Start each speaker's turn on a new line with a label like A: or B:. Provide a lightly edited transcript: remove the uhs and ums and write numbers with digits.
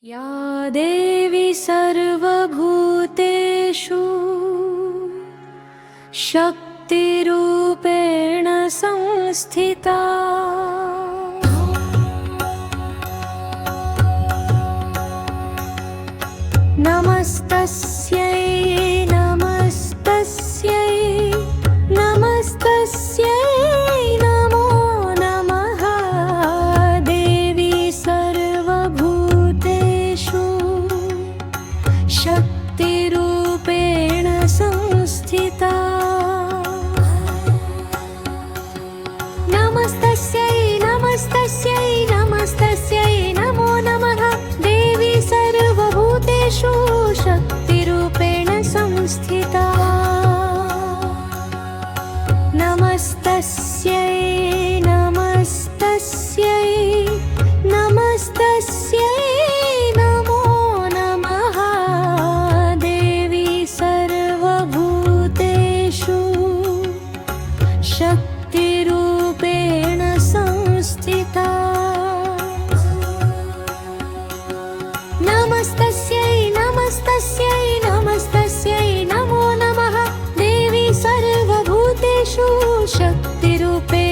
A: या देवी सर्वभूतेषु शक्तिरूपेण संस्थिता नमस्तस्यै नमस्तस्यै नमस्तस्यै नमो नमः। देवी सर्वभूतेषु शक्तिरूपेण संस्थिता नमस्तस्यै नमस्तस्यै नमस्तस्यै नमो नमः। देवी सर्वभूतेषु शक्तिरूपेण संस्थिता नमस्तस्यै नमस्तस्यै नमस्तस्यै नमो नमः। देवी सर्वभूतेषु शक्तिरूपेण संस्थिता नमस्तस्यै नमस्तस्यै नमस्तस्यै नमो नमः। देवी सर्वभूतेषु शक्तिरूपेण